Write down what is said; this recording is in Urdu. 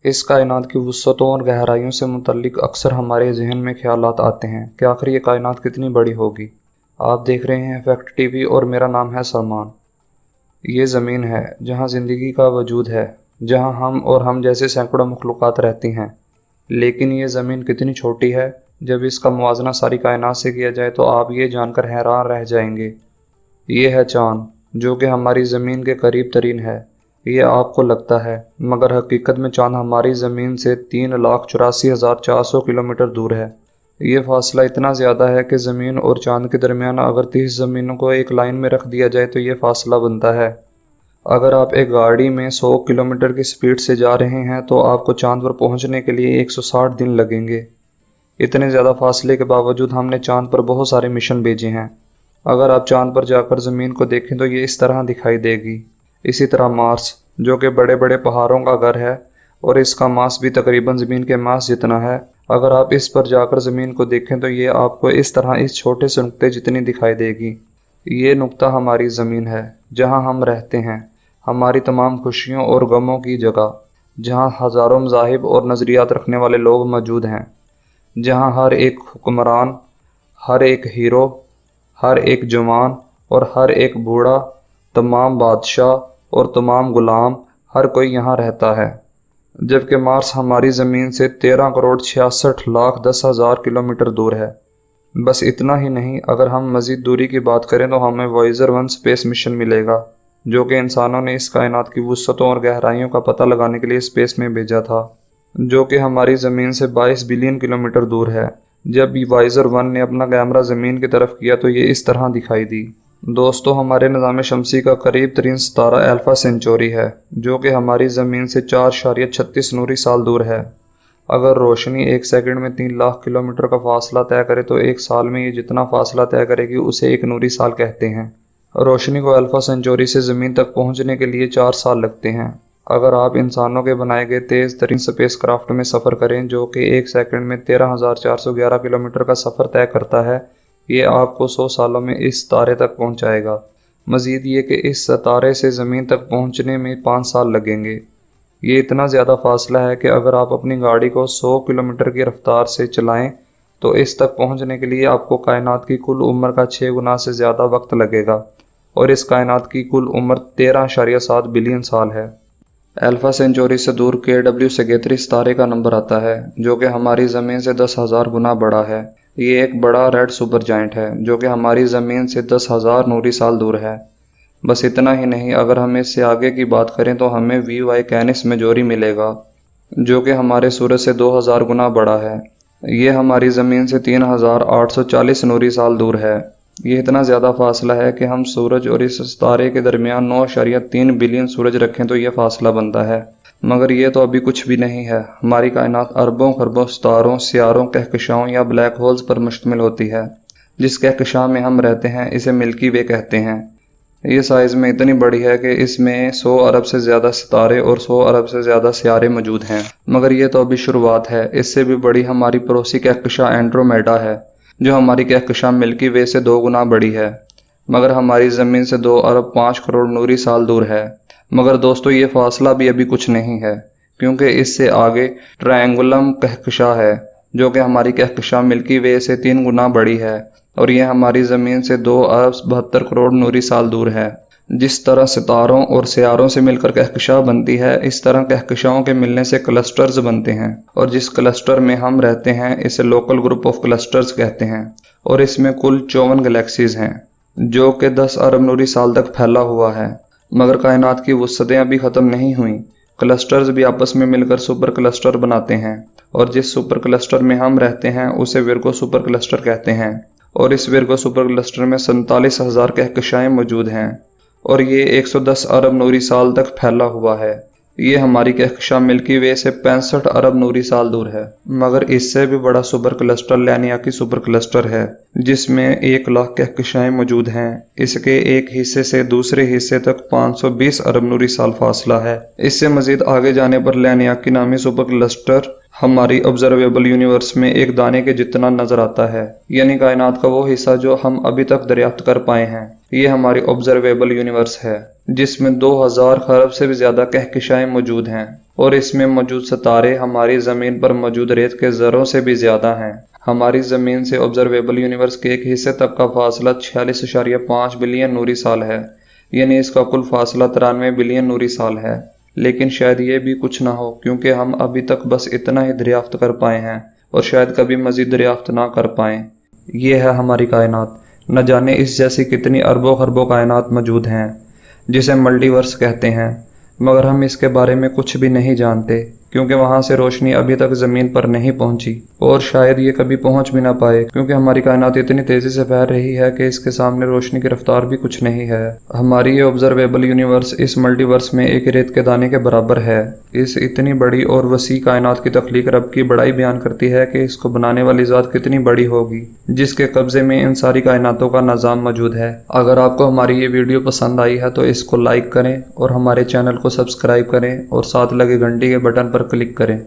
اس کائنات کی وسعتوں اور گہرائیوں سے متعلق اکثر ہمارے ذہن میں خیالات آتے ہیں کہ آخر یہ کائنات کتنی بڑی ہوگی۔ آپ دیکھ رہے ہیں فیکٹ ٹی وی اور میرا نام ہے سلمان۔ یہ زمین ہے جہاں زندگی کا وجود ہے، جہاں ہم جیسے سینکڑوں مخلوقات رہتی ہیں۔ لیکن یہ زمین کتنی چھوٹی ہے۔ جب اس کا موازنہ ساری کائنات سے کیا جائے تو آپ یہ جان کر حیران رہ جائیں گے۔ یہ ہے چاند، جو کہ ہماری زمین کے قریب ترین ہے۔ یہ آپ کو لگتا ہے، مگر حقیقت میں چاند ہماری زمین سے 3,84,400 کلومیٹر دور ہے۔ یہ فاصلہ اتنا زیادہ ہے کہ زمین اور چاند کے درمیان اگر 30 زمینوں کو ایک لائن میں رکھ دیا جائے تو یہ فاصلہ بنتا ہے۔ اگر آپ ایک گاڑی میں 100 کلومیٹر کی سپیڈ سے جا رہے ہیں تو آپ کو چاند پر پہنچنے کے لیے 160 دن لگیں گے۔ اتنے زیادہ فاصلے کے باوجود ہم نے چاند پر بہت سارے مشن بھیجے ہیں۔ اگر آپ چاند پر جا کر زمین کو دیکھیں تو یہ اس طرح دکھائی دے گی۔ اسی طرح مارس، جو کہ بڑے بڑے پہاڑوں کا گھر ہے اور اس کا ماس بھی تقریباً زمین کے ماس جتنا ہے، اگر آپ اس پر جا کر زمین کو دیکھیں تو یہ آپ کو اس طرح اس چھوٹے سے نقطے جتنی دکھائی دے گی۔ یہ نقطہ ہماری زمین ہے، جہاں ہم رہتے ہیں، ہماری تمام خوشیوں اور غموں کی جگہ، جہاں ہزاروں مذاہب اور نظریات رکھنے والے لوگ موجود ہیں، جہاں ہر ایک حکمران، ہر ایک ہیرو، ہر ایک جوان اور ہر ایک بوڑھا، تمام بادشاہ اور تمام غلام، ہر کوئی یہاں رہتا ہے۔ جبکہ مارس ہماری زمین سے 13,66,10,000 کلومیٹر دور ہے۔ بس اتنا ہی نہیں، اگر ہم مزید دوری کی بات کریں تو ہمیں وائزر 1 اسپیس مشن ملے گا، جو کہ انسانوں نے اس کائنات کی وسعتوں اور گہرائیوں کا پتہ لگانے کے لیے اسپیس میں بھیجا تھا، جو کہ ہماری زمین سے 22 بلین کلومیٹر دور ہے۔ جب وائزر 1 نے اپنا کیمرہ زمین کی طرف کیا تو یہ اس طرح دکھائی دی۔ دوستو، ہمارے نظام شمسی کا قریب ترین ستارہ الفا سینچوری ہے، جو کہ ہماری زمین سے 4.36 نوری سال دور ہے۔ اگر روشنی ایک سیکنڈ میں 3 لاکھ کلومیٹر کا فاصلہ طے کرے تو ایک سال میں یہ جتنا فاصلہ طے کرے گی اسے 1 نوری سال کہتے ہیں۔ روشنی کو الفا سینچوری سے زمین تک پہنچنے کے لیے 4 سال لگتے ہیں۔ اگر آپ انسانوں کے بنائے گئے تیز ترین سپیس کرافٹ میں سفر کریں، جو کہ ایک سیکنڈ میں 13,411 کلومیٹر کا سفر طے کرتا ہے، یہ آپ کو 100 سالوں میں اس ستارے تک پہنچائے گا۔ مزید یہ کہ اس ستارے سے زمین تک پہنچنے میں 5 سال لگیں گے۔ یہ اتنا زیادہ فاصلہ ہے کہ اگر آپ اپنی گاڑی کو 100 کلومیٹر کی رفتار سے چلائیں تو اس تک پہنچنے کے لیے آپ کو کائنات کی کل عمر کا 6 گنا سے زیادہ وقت لگے گا، اور اس کائنات کی کل عمر 13.7 بلین سال ہے۔ الفا سینچوری سے دور KW سیگیتری ستارے کا نمبر آتا ہے، جو کہ ہماری زمین سے 10,000 گنا بڑا ہے۔ یہ ایک بڑا ریڈ سپر جائنٹ ہے، جو کہ ہماری زمین سے 10,000 نوری سال دور ہے۔ بس اتنا ہی نہیں، اگر ہم اس سے آگے کی بات کریں تو ہمیں VY کینس میجوری ملے گا، جو کہ ہمارے سورج سے 2,000 گنا بڑا ہے۔ یہ ہماری زمین سے 3,840 نوری سال دور ہے۔ یہ اتنا زیادہ فاصلہ ہے کہ ہم سورج اور اس ستارے کے درمیان 9.3 بلین سورج رکھیں تو یہ فاصلہ بنتا ہے۔ مگر یہ تو ابھی کچھ بھی نہیں ہے۔ ہماری کائنات اربوں خربوں ستاروں، سیاروں، کہکشاؤں یا بلیک ہولز پر مشتمل ہوتی ہے۔ جس کہکشاں میں ہم رہتے ہیں اسے ملکی وے کہتے ہیں۔ یہ سائز میں اتنی بڑی ہے کہ اس میں 100 ارب سے زیادہ ستارے اور 100 ارب سے زیادہ سیارے موجود ہیں۔ مگر یہ تو ابھی شروعات ہے۔ اس سے بھی بڑی ہماری پڑوسی کہکشاں اینڈرومیڈا ہے، جو ہماری کہکشاں ملکی وے سے 2 گنا بڑی ہے، مگر ہماری زمین سے 2 ارب 5 کروڑ نوری سال دور ہے۔ مگر دوستو، یہ فاصلہ بھی ابھی کچھ نہیں ہے، کیونکہ اس سے آگے ٹرائنگولم کہکشاں ہے، جو کہ ہماری کہکشاں ملکی وے سے 3 گنا بڑی ہے، اور یہ ہماری زمین سے 2 ارب 72 کروڑ نوری سال دور ہے۔ جس طرح ستاروں اور سیاروں سے مل کر کہکشاں بنتی ہے، اس طرح کہکشاؤں کے ملنے سے کلسٹرز بنتے ہیں، اور جس کلسٹر میں ہم رہتے ہیں اسے لوکل گروپ آف کلسٹرز کہتے ہیں، اور اس میں کل 54 گلیکسیز ہیں، جو کہ 10 ارب نوری سال تک پھیلا ہوا ہے۔ مگر کائنات کی وسعتیں ابھی ختم نہیں ہوئیں۔ کلسٹرز بھی آپس میں مل کر سپر کلسٹر بناتے ہیں، اور جس سپر کلسٹر میں ہم رہتے ہیں اسے ورگو سپر کلسٹر کہتے ہیں، اور اس ورگو سپر کلسٹر میں 47,000 کہکشائیں موجود ہیں، اور یہ 110 ارب نوری سال تک پھیلا ہوا ہے۔ یہ ہماری کہکشاں ملکی وے سے 65 ارب نوری سال دور ہے۔ مگر اس سے بھی بڑا سپر کلسٹر لینیاکی سپر کلسٹر ہے، جس میں 1 لاکھ کہکشائیں موجود ہیں۔ اس کے ایک حصے سے دوسرے حصے تک 520 ارب نوری سال فاصلہ ہے۔ اس سے مزید آگے جانے پر لینیاکی نامی سپر کلسٹر ہماری آبزرویبل یونیورس میں ایک دانے کے جتنا نظر آتا ہے، یعنی کائنات کا وہ حصہ جو ہم ابھی تک دریافت کر پائے ہیں۔ یہ ہماری آبزرویبل یونیورس ہے، جس میں 2000 خرب سے بھی زیادہ کہکشائیں موجود ہیں۔ اور اس میں موجود ستارے ہماری زمین پر موجود ریت کے ذروں سے بھی زیادہ ہیں۔ ہماری زمین سے آبزرویبل یونیورس کے ایک حصے تک کا فاصلہ 46.5 بلین نوری سال ہے، یعنی اس کا کل فاصلہ 93 بلین نوری سال ہے۔ لیکن شاید یہ بھی کچھ نہ ہو، کیونکہ ہم ابھی تک بس اتنا ہی دریافت کر پائے ہیں اور شاید کبھی مزید دریافت نہ کر پائیں۔ یہ ہے ہماری کائنات۔ نہ جانے اس جیسی کتنی اربوں خربوں کائنات موجود ہیں جسے ملٹی ورس کہتے ہیں، مگر ہم اس کے بارے میں کچھ بھی نہیں جانتے، کیونکہ وہاں سے روشنی ابھی تک زمین پر نہیں پہنچی اور شاید یہ کبھی پہنچ بھی نہ پائے، کیونکہ ہماری کائنات اتنی تیزی سے پھیل رہی ہے کہ اس کے سامنے روشنی کی رفتار بھی کچھ نہیں ہے۔ ہماری یہ آبزرویبل یونیورس اس ملٹی ورس میں ایک ریت کے دانے کے برابر ہے۔ اس اتنی بڑی اور وسیع کائنات کی تخلیق رب کی بڑائی بیان کرتی ہے کہ اس کو بنانے والی ذات کتنی بڑی ہوگی، جس کے قبضے میں ان ساری کائناتوں کا نظام موجود ہے۔ اگر آپ کو ہماری یہ ویڈیو پسند آئی ہے تو اس کو لائک کریں اور ہمارے چینل کو سبسکرائب کریں اور ساتھ لگے گھنٹی کے بٹن پر کلک کریں۔